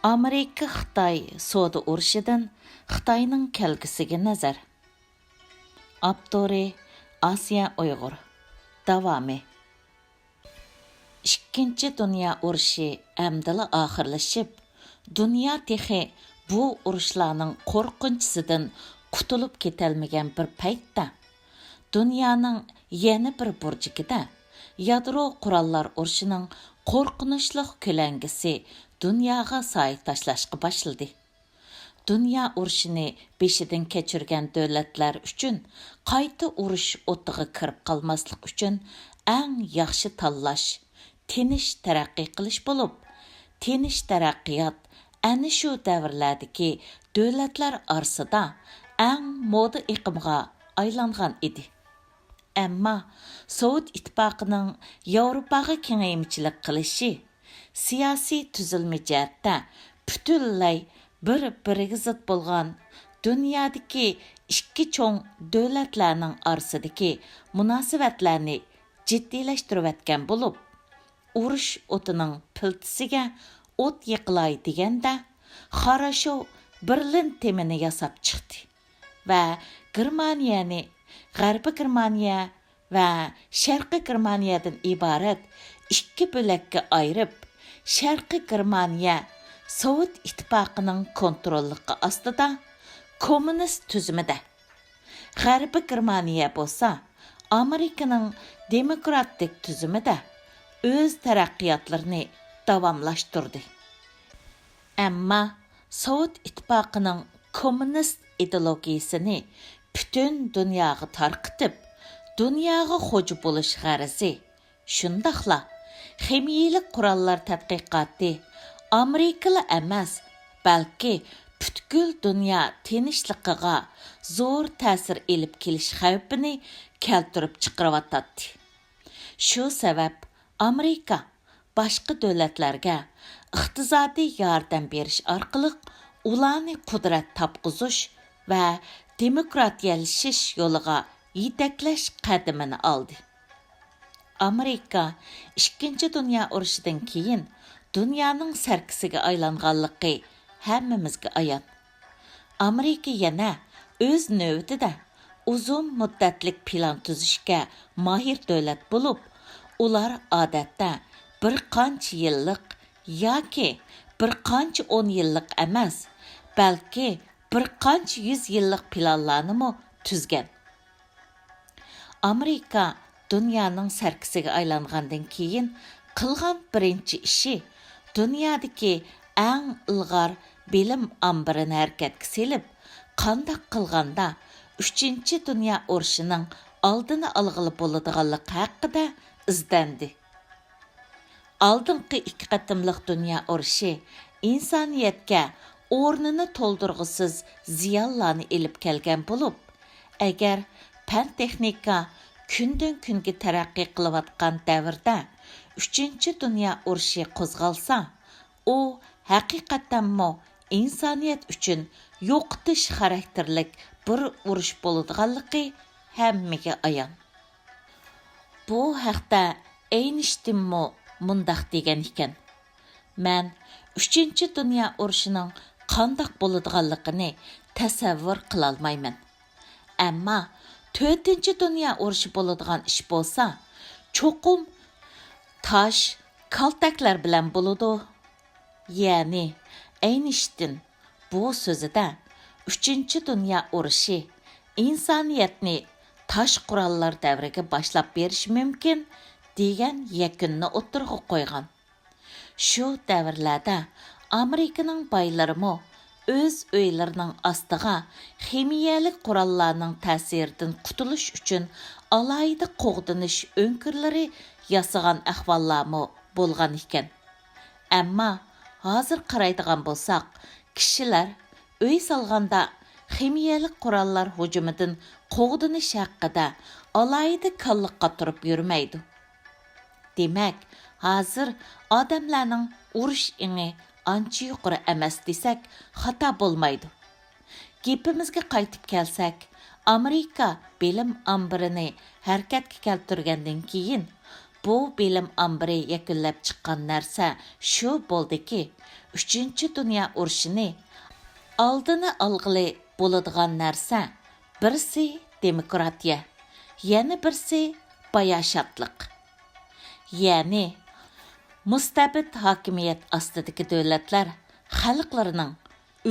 ئامېرىكا خىتاي سودا ئۇرۇشىدىن خىتاينىڭ كەلگۈسىگە نەزەر. ئاپتورى ئاسىيە ئۇيغۇر. داۋامى. İkkinchi Dünya urushi əmdila axırlaşıb, dünya texi bu uruşlarning qo'rqinchisidan qutulib ketolmagan bir paytda, dunyoning yana bir burjikida yadro qurollar urushining qo'rqinchli ko'langisi dunyoga soy tashlashga boshladi. Dünya urushini beshidan kechirgan davlatlar uchun qayta urush o'tiga kirib qolmaslik uchun eng yaxshi tanlash tinish taraqqiy qilish bo'lib, tinish taraqqiyot ana shu davrlardagi davlatlar orasida eng moda iqimga aylangan edi. Ammo Sovet ittifoqining Yevropaga kengaymichilik qilishi siyosiy tuzilma jihatda butunlay bir-biriga zid bo'lgan dunyodagi ikki cho'ng davlatlarning orasidagi munosabatlarni jiddiylashtirayotgan bo'lib, urush o'tining piltisiga o't yiqilay deganda Xarashov Berlin temini yasab chiqdi va Germaniyani G'arbiy Germaniya va Sharqiy Germaniyadan iborat ikki bo'lakka ayirib, Sharqiy Germaniya Sovet ittifoqining kontrolligi ostida kommunist tuzumida, G'arbiy Germaniya bo'lsa Amerikaning demokratik tuzumida o'z taraqqiyotlarini davomlashtirdi. Ammo Sovet ittifoqining kommunist ideologiyasini butun dunyoga tarqitib, dunyoga xo'ja bo'lish g'arazi, shundaqla ximiyalik qurollar tadqiqoti Amirikali emas, balki butkul dunyo tinchligiga zo'r ta'sir elib kelish xavfini keltirib chiqaryotdi. Shu sabab Amirika boshqa davlatlarga iqtisodiy yordam berish orqali ularni qudrat topqizish va demokratiyalashish yo'liga yetaklash qadamini oldi. Amirika Ikkinchi Dünya urushidan keyin dunyoning sarkisiga aylanganligi hammamizga ayon. Amirika yana o'z navbatida uzun muddatlik plan tuzishga mahir davlat bo'lib, ular odatda bir qancha yillik yoki bir qancha 10 yillik emas, balki bir qancha 100 yillik planlarni tuzgan. Amirika dunyoning sarkisiga aylangandan keyin qilgan birinchi ishi dunyodagi eng ilg'or bilim ombirini harakatga selib, qandoq qilganda 3-chi Dünya urushining oldini olg'ili bo'ladiganligi haqida izdandi. Oldingi ikki qatimliq dunyo urushi insoniyatga o'rnini to'ldirg'isiz ziyonlarni elib kelgan bo'lib, agar fan texnika kundan kunga taraqqiy qilayotgan davrda 3-chi dunyo urushi qo'zg'alsa, u haqiqatanmi insoniyat uchun yo'qotish xarakterlik bir urush bo'ladiganligi hammaga ayon. Bu haqda Einsteinmi mundaq degan ekan: "Men 3-chi dunyo urushining qandoq bo'ladiganligini tasavvur qila olmayman. Ammo 4-chi dunyo urushi bo'ladigan ish bo'lsa, cho'qim tosh, kaltaklar bilan bo'ladi." Ya'ni Einstein bu so'zida 3-chi dunyo urushi insoniyatni tosh qurollar davriga boshlab berish mumkin degan yakunni o'tirg'a qo'ygan. Shu davrlarda Amerikaning boylarimi o'z uylarining ostiga ximiyalik qurollarning ta'siridan qutulish uchun alayda qo'g'dinish o'nkirlari yasagan ahvollarmi bo'lgan ekan. Ammo hozir qaraydigan bo'lsak, kishilar uy solganda ximiyalik qurollar hujumidan qo'g'dinish haqida alayda kalliqqa turib yurmaydi. Demak, hozir odamlarning urush ingi ancha yuqori emas desak, xato bo'lmaydi. Gapimizga qaytib kelsak, Amerika bilim ombirini harakatga keltirgandan keyin bu bilim ambiri yakunlab chiqqan narsa shu bo'ldiki, 3-Dünya urushini oldini olg'ili bo'ladigan narsa birsi demokratiya, yana birsi bayashatliq. Ya'ni mustabid hokimiyat ostidagi davlatlar xalqlarining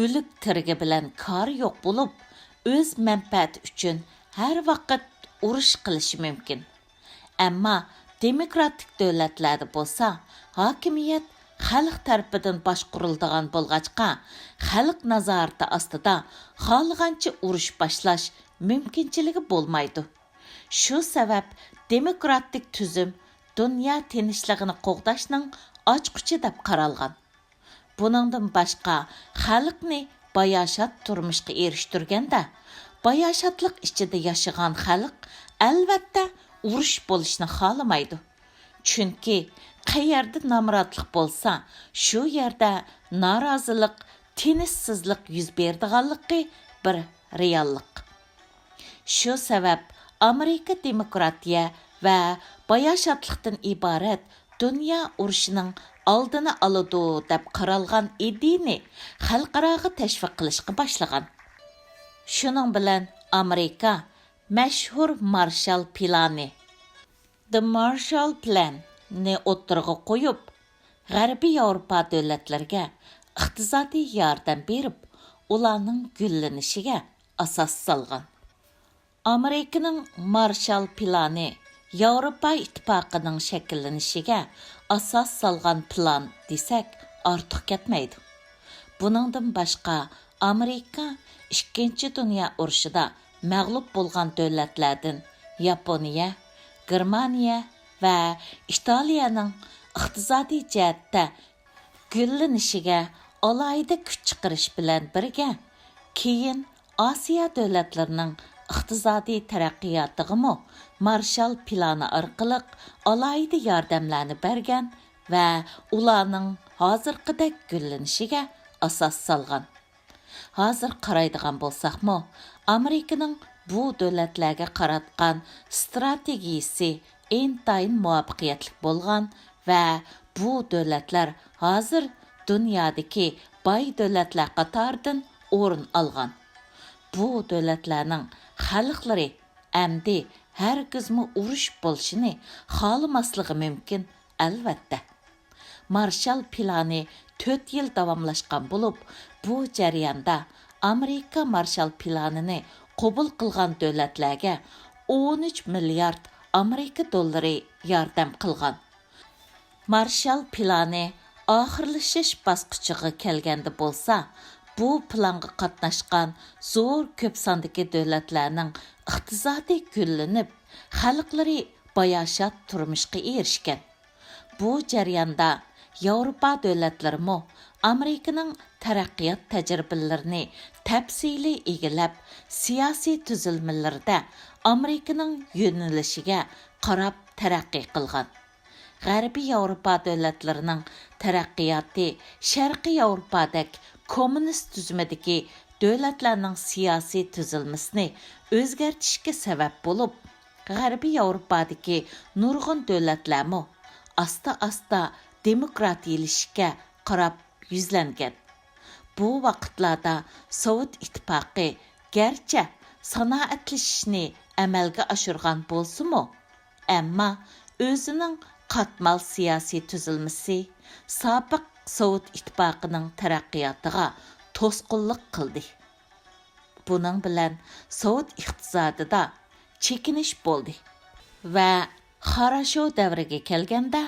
o'lik tirigi bilan kori yo'q bo'lib, o'z manfaati uchun har vaqt urush qilishi mumkin. Ammo demokratik davlatlarda bo'lsa, hokimiyat xalq tarafidan boshqariladigan bo'lg'achqa, xalq nazorati ostida xohlagancha urush boshlash mumkinchiligi bo'lmaydi. Shu sabab demokratik tuzum dunyo tinchligini qo'g'dashning ochquchi deb qaralgan. Buningdan boshqa xalqni bayashat turmushga erishtirganda, bayashatlik ichida yashagan xalq albatta urush bo'lishni xohlamaydi. Chunki qayerda nomrodlik bo'lsa, shu yerda norozilik, tinchsizlik yuz berdiganligi bir reallik. Shu sabab Amerika demokratiya va bayashatlikdan iborat dunyo urushining oldini oladi deb qaralgan ideyani xalqaroga tashviq qilishga boshlagan. Shuning bilan Amerika mashhur Marshall plani, The Marshall Plan ni o'ttirg'a qo'yib, G'arbiy Yevropa davlatlariga iqtisodiy yordam berib, ularning gullanishiga asos solgan. Amerikaning Marshall plani Yevropa ittifoqining shakllanishiga asos solgan plan desak ortiq ketmaydi. Buningdan boshqa Amerika 2-Dünya urushida mag'lub bo'lgan davlatlardan Yaponiya, Germaniya va Italiyaning iqtisodiy jihatda gullanishiga alohida kuch chiqarish bilan birga, keyin Osiyo davlatlarining iqtisodiy taraqqiyotiga Marshall plani orqali alohida yordamlarni bergan va ularning hozirgidek gullanishiga asos solgan. Hozir qaraydigan bo'lsaqmi, Amerikaning bu davlatlarga qaratgan strategiyasi intayin muvaffaqiyatli bo'lgan va bu davlatlar hozir dunyodagi boy davlatlar qatoridan o'rin olgan. Bu davlatlarning xalqlari amdi hargizmi urush bo'lishini xohlamasligi mumkin, albatta. Marshall plani 4 yil davomlashgan bo'lib, bu jarayonda Amerika Marshall planini qabul qilgan davlatlarga 13 milliard Amerika dollari yordam qilgan. Marshall plani oxirlashish bosqichiga kelganda bo'lsa, bu planga qatnashgan zo'r ko'p sondagi davlatlarning iqtisodiy gullanib, xalqlari bayashat turmushga erishgan. Bu jarayonda Yevropa davlatlarimi Amerikaning taraqqiyot tajribalarini tafsiliy egilab, siyosiy tuzilmalarda Amerikaning yo'nalishiga qarab taraqqiy qilgan. G'arbiy Yevropa davlatlarining taraqqiyoti Sharqiy Yevropadek kommunist tuzumidagi davlatlarning siyosiy tuzilmasini o'zgartirishga sabab bo'lib, G'arbiy Yevropadagi nurg'un davlatlarmi asta-asta demokratiyalashishga qarab yuzlangan. Bu vaqtlarda Sovet ittifoqi garchi sanoatlashishni amalga oshirgan bo'lsa-mu, ammo o'zining qatmal siyosiy tuzilmasi sobiq Sovet ittifoqining taraqqiyotiga to'sqinlik qildi. Buning bilan Sovet iqtisodida chekinish bo'ldi va Xarasho davriga kelganda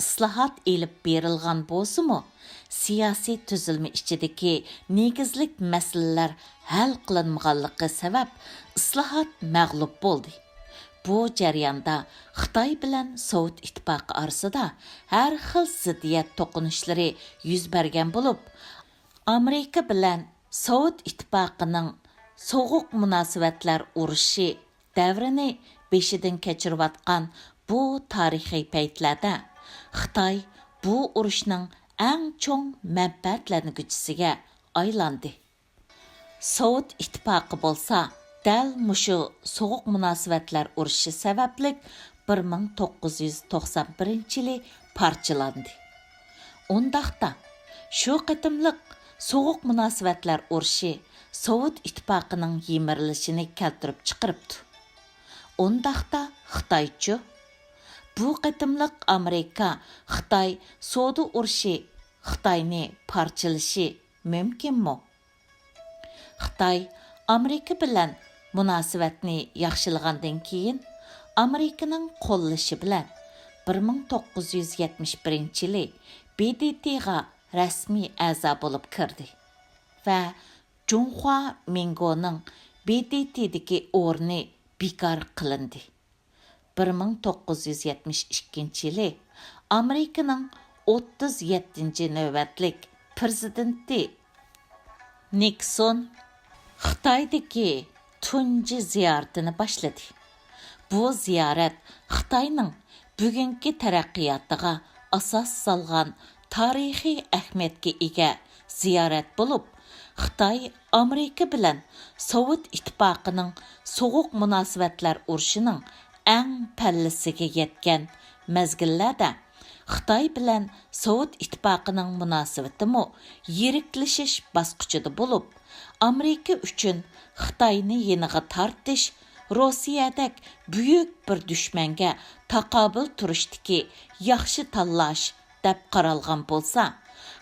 islohot elib berilgan bo'lsa-mu, siyosiy tuzilma ichidagi negizlik masalalar hal qilinmaganligi sabab islohot mag'lub bo'ldi. Bu jarayonda Xitay bilan Sovet ittifoqi orasida har xil ziddiyat to'qinishlari yuz bergan bo'lib, Amerika bilan Sovet ittifoqining sovuq munosabatlar urushi davrini beshidan kechirayotgan bu tarixiy paytlarda Xitay bu urushning eng cho'ng manfaatlanuvchisiga aylandi. Sovet ittifoqi bo'lsa, dal mushu sovuq munosabatlar urushi sababli 1991-yili parçalandı. Ondaqda, şu qıtımlıq soğuq münasibətlər urushi Sovet İttifaqının yemirilishini keltirib chiqiribdi. Ondaqda Xitayçı, bu qıtımlıq Amirika Xitay soda urushi Xitayni parçalashi mümkünmü? Xitay Amirika bilan munosabatni yaxshilagandan keyin Amerikaning qo'llashi bilan 1971-yili BDTga rasmiy a'zo bo'lib kirdi va Junhua Mingoning BDTdagi o'rni bekor qilindi. 1972-yili Amerikaning 37-navbatlik prezidenti Nixon Xitoydagi tunji ziyoratini boshladi. Bu ziyorat Xitayning bugungi taraqqiyotiga asos solgan tarixiy ahamiyatga ega ziyorat bo'lib, Xitay Amirika bilan Sovet İttifaqının soğuq münasibətlər urushining eng pallasiga yetgan mezgillarda Xitay bilan Sovet İttifaqının munosabatimi yiriklashish bosqichida bo'lib, Amerika uchun Xitayni yeniga tortish Rossiyadak buyuk bir dushmanga taqobil turishdiki yaxshi tanlash deb qaralgan bo'lsa,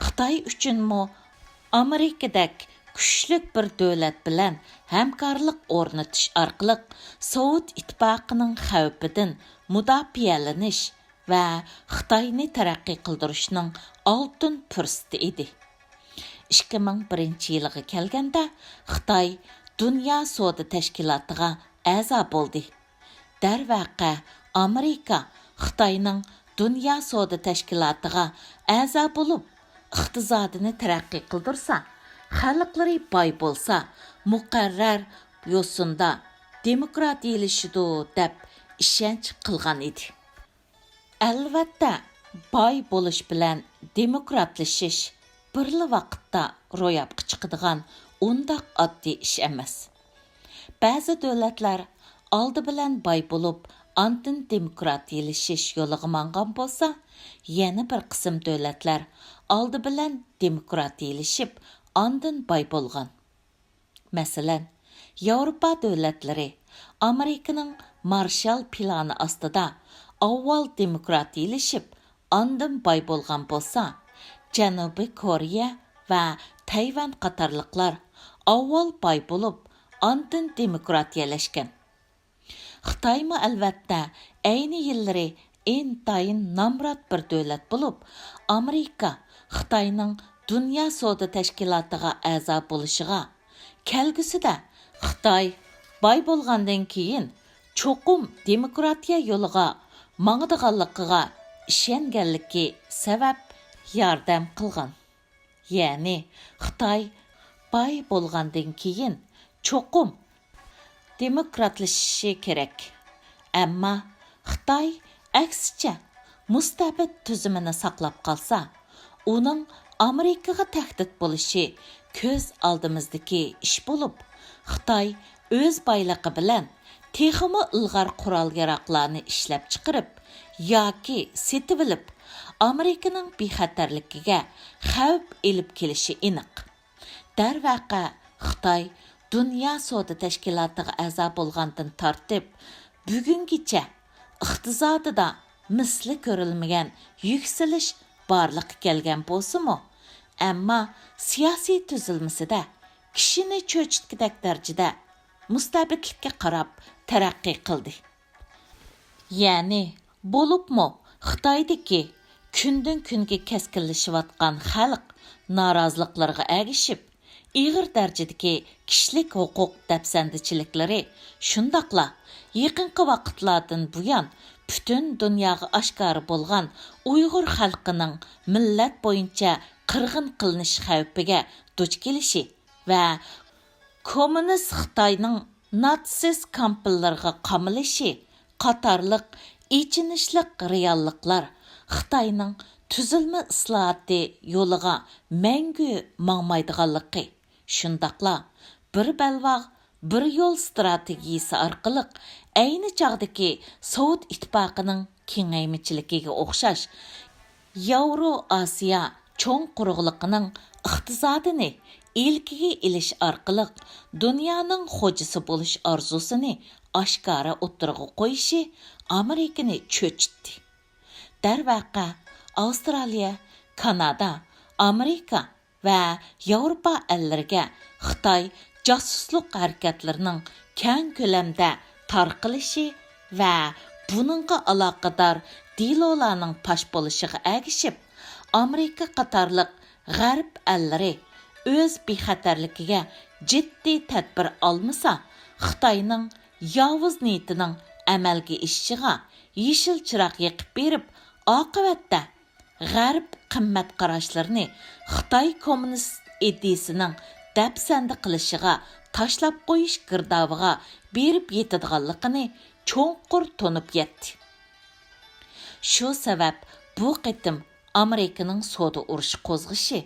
Xitay uchunmi Amerikadak kuchlik bir davlat bilan hamkorlik o'rnatish orqali Sovet İttifoqining xavfidan mudofialanish va Xitoyni taraqqiy qildirishning oltin fursati edi. 2001-yilga kelganda Xitoy Dünya Soda Tashkilotiga a'zo bo'ldi. Darvaqa Amirika Xitoyning Dünya Soda Tashkilotiga a'zo bo'lib, iqtisodini taraqqiy qildirsa, xalqlari boy bo'lsa, muqarrar yo'sinda demokratiyalashidi deb ishonch qilgan edi. Albatta, boy bo'lish bilan demokratlashish birli vaqtda ro'yobga chiqadigan undaq oddiy ish emas. Ba'zi davlatlar oldi bilan boy bo'lib, andin demokratiyalashish yo'liga mangan bo'lsa, yana bir qism davlatlar oldi bilan demokratiyalashib, andin boy bo'lgan. Masalan, Yevropa davlatlari Amerikaning Marshall plani ostida avval demokratiyalashib, andin boy bo'lgan bo'lsa, Janubiy Koreya va Tayvan qatorliqlar avval boy bo'lib, andin demokratiyalashgan. Xitoymi albatta ayni yillari intayin namrat bir davlat bo'lib, Amerika Xitoyning Dünya Soda Tashkilotiga a'zo bo'lishiga, kelgüside Xitoy boy bo'lgandan keyin cho'qim demokratiya yo'liga mangdiganligiga ishonganligi sabab yordam qilgan. Ya'ni Xitoy boy bo'lgandan keyin cho'qim demokratlashishi kerak. Ammo Xitoy aksicha mustabid tuzumini saqlab qolsa, uning Amerikaga tahdid bo'lishi ko'z oldimizdagi ish bo'lib, Xitoy o'z boyligi bilan texmi ilg'or qurol-yarog'larni ishlab chiqarib yoki setib olib, Amerikaning bexatarligiga xavf elib kelishi aniq. Darvaqa Xitoy Dünya Soda Tashkilotiga a'zo bo'lgandan tortib, bugungacha iqtisodida misli ko'rilmagan yuksalish barliq kelgan bo'lsa-mu, ammo siyosiy tuzilmasida kishini cho'chitkidak darajada mustabidlikka qarab taraqqiy qildi. Ya'ni bo'libmi Xitoydagi kundan kunga keskinlashayotgan xalq noroziliklarga agishib, ig'ir darajadagi kishilik huquq dafsandichiliklari shundoqla yaqinqi vaqtlardan buyon butun dunyoga oshkora bo'lgan Uyg'ur xalqining millat bo'yicha qirg'in qilinish xavfiga duch kelishi va kommunist Xitoyning natsist kampillariga qamilishi qatorliq ichinishliq realliklar Xitoyning tuzilma islohoti yo'liga mangu mangmaydiganligi, shundoqla bir balvoq bir yo'l strategiyasi orqali ayni chog'dagi Sovet ittifoqining kengaymichiligiga o'xshash Yevro Asiya cho'ng quruqliqining iqtisodini ilkiga ilish orqali dunyoning xo'jasi bo'lish orzusini oshkora o'ttirg'a qo'yishi Amerikani cho'chitdi. Darvaqa Avstraliya, Kanada, Amirika va Yevropa ellariga Xitay jasusluq harakatlarining keng ko'lamda tarqalishi va buningga aloqador dilolarning pash bo'lishiga ergishib, Amirika qatorliq g'arb ellari o'z bexatarligiga jiddiy tadbir olmasa, Xitayning yovuz niyatining amalga oshishiga yeshil chiroq yoqib berib, oqibatda g'arb qimmat qarashlarini Xitay kommunist ideyasining dapsanda qilishiga tashlab qo'yish girdoviga berib yetadiganligini cho'nqur to'nib yetdi. Shu sabab bu qitim Amerikaning soda urushi qo'zg'ishi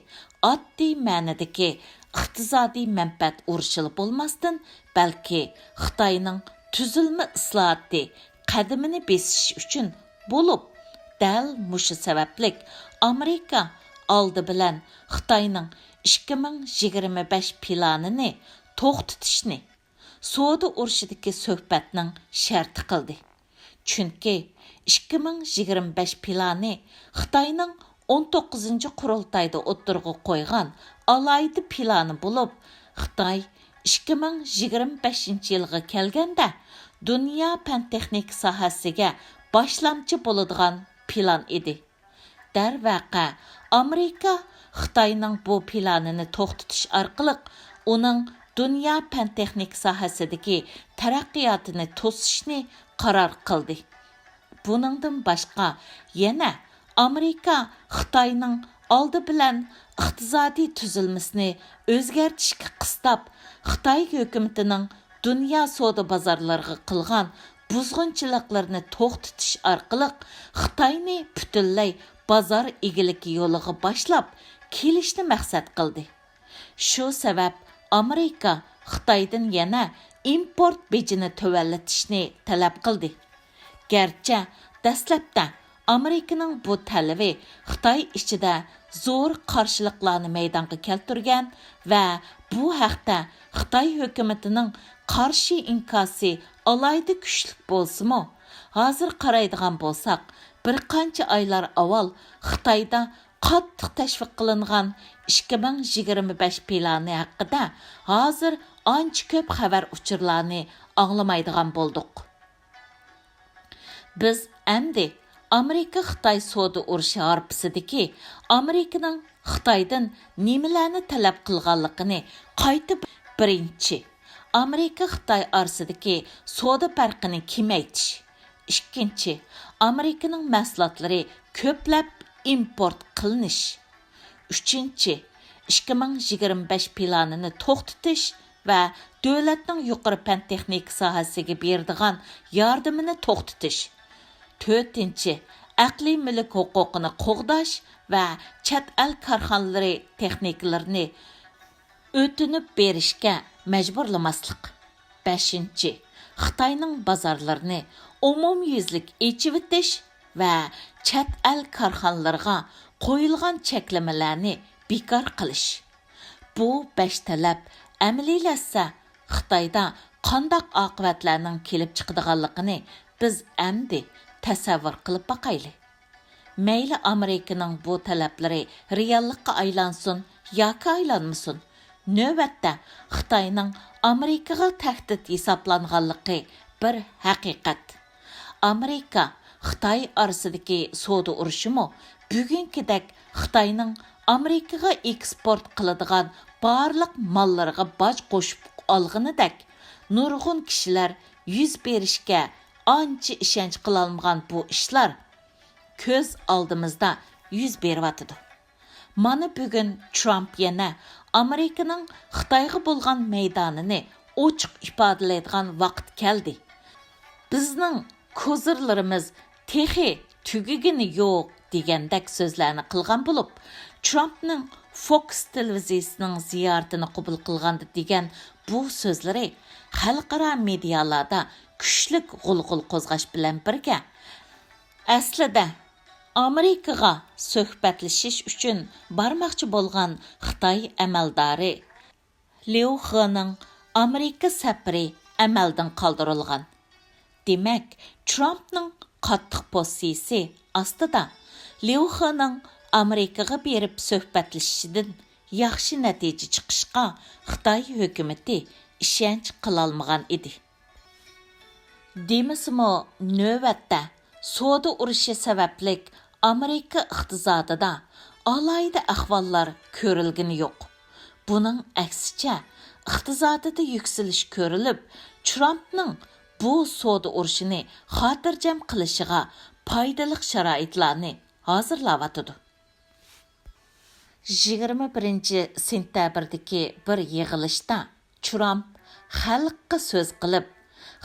oddiy ma'nodagi iqtisodiy manfaat urushi bo'lmasdan, balki Xitoyning tuzilma islohoti qadamini besish uchun bo'lib, dal mushu sabablik Amerika oldi bilan Xitoyning 2025 planini to'xtatishni soda urushidagi suhbatning sharti qildi. Chunki 2025 plani Xitoyning 19-qurultayda o'ttirg'a qo'ygan alayda plani bo'lib, Xitoy 2025-yilga kelganda dunyo fan texnik sohasiga boshlamchi bo'ladigan plan edi. Darvaqa Amerika Xitoyning bu planini to'xtatish orqali uning dunyo fan texnik sohasidagi taraqqiyotini to'sishni qaror qildi. Buningdan boshqa yana Amerika Xitoyning oldi bilan iqtisodiy tuzilmasini o'zgartirishga qistab, Xitoy hukumatining dunyo savdo bozorlariga qilgan buzg'unchiliklarni to'xtatish orqali Xitoyni butunlay bozor egiligi yo'liga boshlab kelishni maqsad qildi. Shu sabab Amerika Xitoydan yana import bejini tovanlatishni talab qildi. Gerçi dastlabda Amerikaning bu talabi Xitoy ichida zo'r qarshiliklarni maydonga keltirgan va bu haqda Xitoy hukumatining qarshi inkosi alayda kuchli bo'lsa-mu, hozir qaraydigan bo'lsak, bir qancha oylar avval Xitoyda qattiq tashviq qilingan 2025 plani haqida hozir ancha ko'p xabar uchurlarni anglamaydigan bo'ldik. Biz endi Amerika Xitoy soda urushi harpisidagi Amerikaning Xitoydan nimalarni talab qilganligini qaytib birinchi Amerika Xitoy orasidagi soda farqini kamaytirish, ikkinchi Amerikaning mahsulotlari ko'plab import qilinish, uchinchi 2025 planini to'xtatish va davlatning yuqori fan texnik sohasiga beradigan yordamini to'xtatish, to'rtinchi aqliy mulk huquqini qo'g'dash va chet el korxonalari texnikalarini o'tinib berishga majburlamaslik, beshinchi Xitoyning bozorlarini umumyuzlik echib o'tish va chet el korxonalariga qo'yilgan cheklamalarni bekor qilish. Bu 5 talab amaliyleşse Xitayda qandaq oqibatlarning kelib chiqadiganligini biz endi tasavvur qilib baqayli. Mayli Amerikaning bu talablari reallikqa aylansin yoki aylanmasin, navbatda Xitoyning Amerikaga tahdid hisoblanganligi bir haqiqat. Amerika Xitoy orasidagi savdo urushimi bugünkidek Xitoyning Amerikaga eksport qiladigan barliq mollariga boj qo'shib olganidek, nurg'un kishilar yuz berishga ancha ishonch qilolmagan bu ishlar ko'z oldimizda yuz beryotidi. Mana bugun Trump yana Amerikaning Xitoyga bo'lgan maydonini ochiq ifodalaydigan vaqt keldi. Bizning kozirlarimiz texi tugigini yo'q degandek so'zlarni qilgan bo'lib, Trumpning Fox televiziyasining ziyoratini qabul qilganda degan bu sözləri xalqara medialarda күчлük g'ulg'ul qo'zg'ash bilan birga aslida Amerikaga suhbatlashish uchun barmoqchi bo'lgan Xitoy amaldori Liu Hening Amerika safari amaldan qoldirilgan. Demak, Trumpning qattiq pozitsiyasi ostida Liu Hening Amerikaga berib suhbatlashishidan yaxshi natija chiqishga Xitoy hukumati ishonch qilolmagan edi. Demisimi, navbatda soda urushi sababli Amerika iqtisodida alayda ahvollar ko'rilgani yo'q. Buning aksicha iqtisodida yuksalish ko'rilib, Trumpning bu soda urushini xotirjam qilishiga foydali sharoitlarni hozirlayotdi. 21-sentabrdagi bir yig'ilishda Trump xalqqa so'z qilib,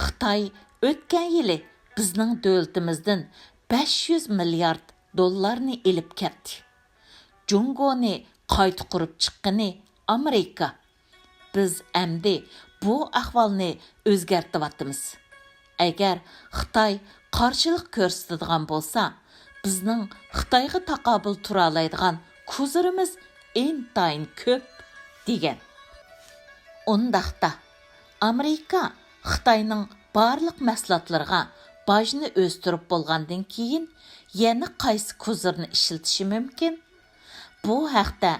Xitoy o'tgan yili bizning davlatimizdan 500 milliard dollarni elib ketdi. Jungoni qayta qurib chiqqani Amirika. Biz endi bu ahvolni o'zgartiryapmiz. Agar Xitoy qarshilik ko'rsatadigan bo'lsa, bizning Xitoyga taqobil tura oladigan ko'zirimiz intayin ko'p degan. Undaqda Amirika Xitoyning barliq mahsulotlarga bajni o'stirib bo'lgandan keyin yana qaysi ko'zirni ishlatishi mumkin? Bu haqda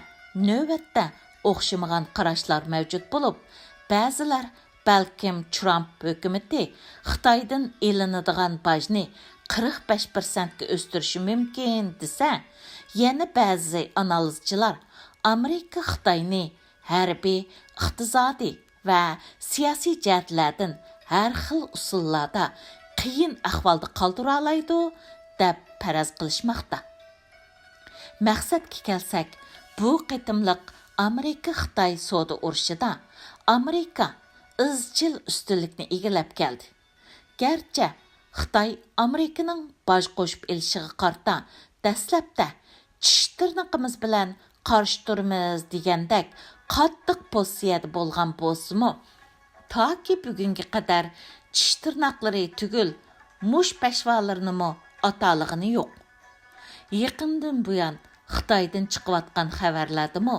navbatda o'xshamagan qarashlar mavjud bo'lib, ba'zilar balkim Trump hukumati Xitoydan elinadigan bajni 45% ga o'stirishi mumkin desa, yana ba'zi analizchilar Amerika Xitoyni harbiy, iqtisodiy va siyosiy jihatlardan har xil usullarda qiyin ahvolda qoldira oladi deb faraz qilishmoqda. Maqsadga kelsak, bu qitimliq Amerika Xitoy soda urushida Amerika izchil ustunlikni egallab keldi. Garchi Xitoy Amerikaning boj qo'shib elishiga qarta dastlabda tish tirnoqimiz bilan qarshi turamiz degandek qattiq pozitsiyada bo'lgan bo'lsa-mu, toki bugunga qadar tish tirnoqlari tugul mush pashvalarini atalig'ini yo'q. Yaqindan buyon Xitoydan chiqayotgan xabarlardami,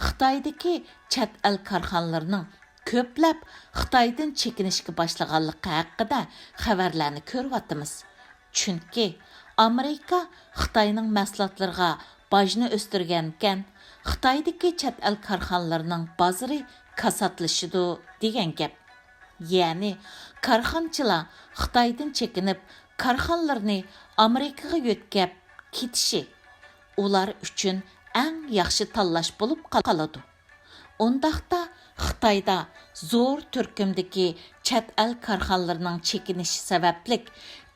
Xitoydagi chet el korxonalarining ko'plab Xitoydan chekinishga boshlaganligi haqida xabarlarni ko'ryapmiz. Chunki Amerika Xitoyning mahsulotlariga bajni o'stirgan ekan, Xitoydagi chet el korxonalarining bozori kasatlashidi degan gap. Ya'ni korxonchilar Xitoydan chekinib, korxonalarni Amerikaga yo'tkab ketishi ular uchun eng yaxshi tanlash bo'lib qoladi. Undaqda Xitoyda zo'r turkumdagi chet el korxonalarining chekinishi sababli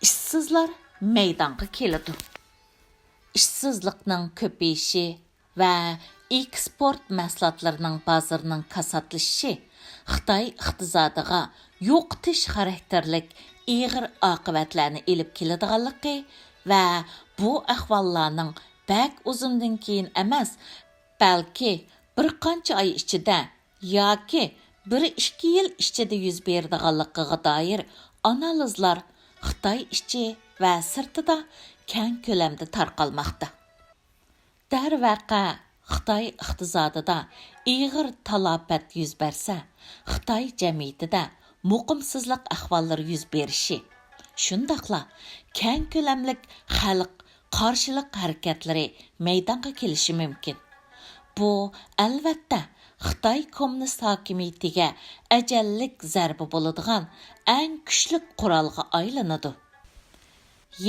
ishsizlar maydonga keladi. Ishsizlikning ko'payishi va eksport mahsulotlarining bozorining kasatlashishi Xitoy iqtisodiga yo'qotish xarakterlik ig'ir oqibatlarni elib keladiganligi va bu ahvollarning bak uzundan keyin emas, balki bir qancha oy ichida yoki 1-2 yil ichida yuz beradiganligiga doir analizlar Xitoy ichi va sirtida keng ko'lamda tarqalmoqda. Darvaqa Xitoy iqtisodida ig'ir talafot yuz bersa, Xitoy jamiyatida muqimsizlik ahvollari yuz berishi, shundaqla keng ko'lamlik xalq qarshilik harakatlari maydonga kelishi mumkin. Bu albatta Xitoy kommunist hokimiyatiga ajallik zarba bo'ladigan eng kuchli qurolga aylanadi.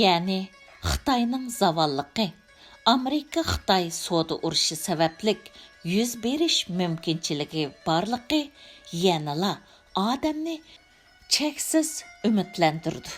Ya'ni Xitoyning zavalligi Amerika Xitoy soda urushi sababli yuz berish mumkinchiligi borligi yanala odamni cheksiz umidlantirdi.